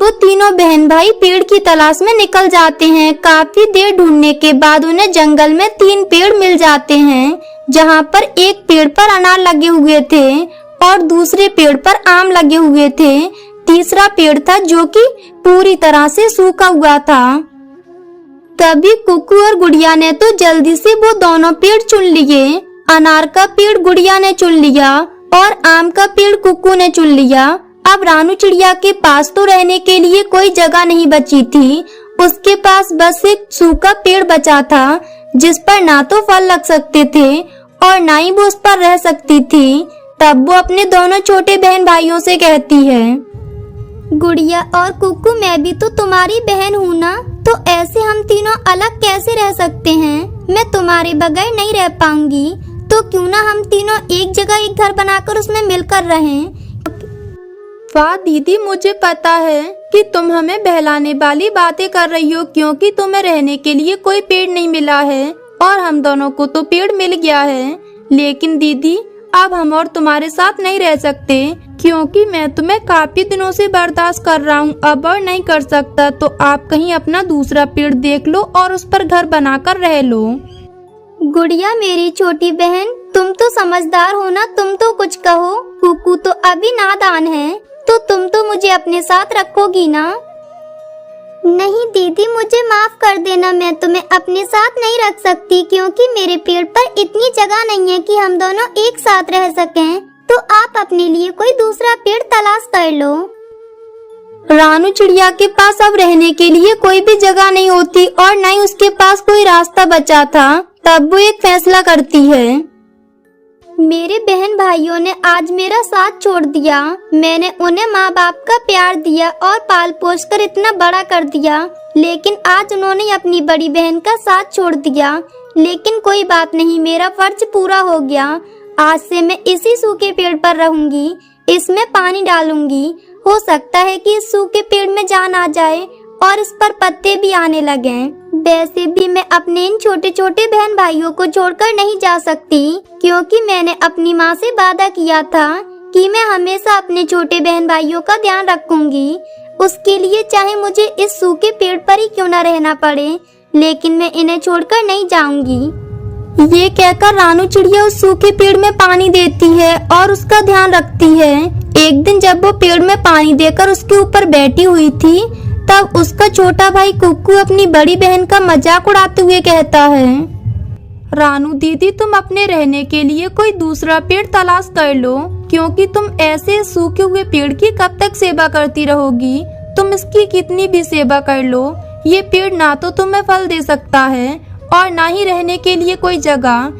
वो तीनों बहन भाई पेड़ की तलाश में निकल जाते हैं। काफी देर ढूंढने के बाद उन्हें जंगल में 3 पेड़ मिल जाते हैं, जहाँ पर एक पेड़ पर अनार लगे हुए थे और दूसरे पेड़ पर आम लगे हुए थे। तीसरा पेड़ था जो कि पूरी तरह से सूखा हुआ था। तभी कुकू और गुड़िया ने तो जल्दी से वो दोनों पेड़ चुन लिए। अनार का पेड़ गुड़िया ने चुन लिया और आम का पेड़ कुकू ने चुन लिया। अब रानू चिड़िया के पास तो रहने के लिए कोई जगह नहीं बची थी। उसके पास बस एक सूखा पेड़ बचा था, जिस पर ना तो फल लग सकते थे और ना ही वो उस पर रह सकती थी। तब वो अपने दोनों छोटे बहन भाइयों से कहती है, गुड़िया और कुकू, मैं भी तो तुम्हारी बहन हूँ ना, तो ऐसे हम तीनों अलग कैसे रह सकते हैं? मैं तुम्हारे बगैर नहीं रह पाऊंगी, तो क्यों ना हम तीनों एक जगह एक घर बनाकर उसमें मिलकर रहें। वाह दीदी, मुझे पता है कि तुम हमें बहलाने वाली बातें कर रही हो, क्योंकि तुम्हें रहने के लिए कोई पेड़ नहीं मिला है और हम दोनों को तो पेड़ मिल गया है। लेकिन दीदी, अब हम और तुम्हारे साथ नहीं रह सकते, क्योंकि मैं तुम्हें काफी दिनों से बर्दाश्त कर रहा हूँ। अब और नहीं कर सकता, तो आप कहीं अपना दूसरा पेड़ देख लो और उस पर घर बनाकर रह लो। गुड़िया मेरी छोटी बहन, तुम तो समझदार हो ना, तुम तो कुछ कहो। कुकू तो अभी नादान है, तो तुम तो मुझे अपने साथ रखोगी ना? नहीं दीदी, मुझे माफ कर देना, मैं तुम्हें अपने साथ नहीं रख सकती, क्योंकि मेरे पेड़ पर इतनी जगह नहीं है कि हम दोनों एक साथ रह सकें। तो आप अपने लिए कोई दूसरा पेड़ तलाश कर लो। रानू चिड़िया के पास अब रहने के लिए कोई भी जगह नहीं होती और न ही उसके पास कोई रास्ता बचा था। तब वो एक फैसला करती है, मेरे बहन भाइयों ने आज मेरा साथ छोड़ दिया। मैंने उन्हें माँ बाप का प्यार दिया और पाल पोस कर इतना बड़ा कर दिया, लेकिन आज उन्होंने अपनी बड़ी बहन का साथ छोड़ दिया। लेकिन कोई बात नहीं, मेरा फर्ज पूरा हो गया। आज से मैं इसी सूखे पेड़ पर रहूंगी, इसमें पानी डालूंगी। हो सकता है कि इस सूखे पेड़ में जान आ जाए और इस पर पत्ते भी आने लगें। वैसे भी मैं अपने इन छोटे छोटे बहन भाइयों को छोड़कर नहीं जा सकती, क्योंकि मैंने अपनी माँ से वादा किया था कि मैं हमेशा अपने छोटे बहन भाइयों का ध्यान रखूंगी। उसके लिए चाहे मुझे इस सूखे पेड़ पर ही क्यों न रहना पड़े, लेकिन मैं इन्हें छोड़कर नहीं जाऊंगी। ये कहकर रानू चिड़िया उस सूखे पेड़ में पानी देती है और उसका ध्यान रखती है। एक दिन जब वो पेड़ में पानी देकर उसके ऊपर बैठी हुई थी, तब उसका छोटा भाई कुक्कू अपनी बड़ी बहन का मजाक उड़ाते हुए कहता है, रानू दीदी, तुम अपने रहने के लिए कोई दूसरा पेड़ तलाश कर लो, क्योंकि तुम ऐसे सूखे हुए पेड़ की कब तक सेवा करती रहोगी। तुम इसकी कितनी भी सेवा कर लो, ये पेड़ ना तो तुम्हें फल दे सकता है और ना ही रहने के लिए कोई जगह।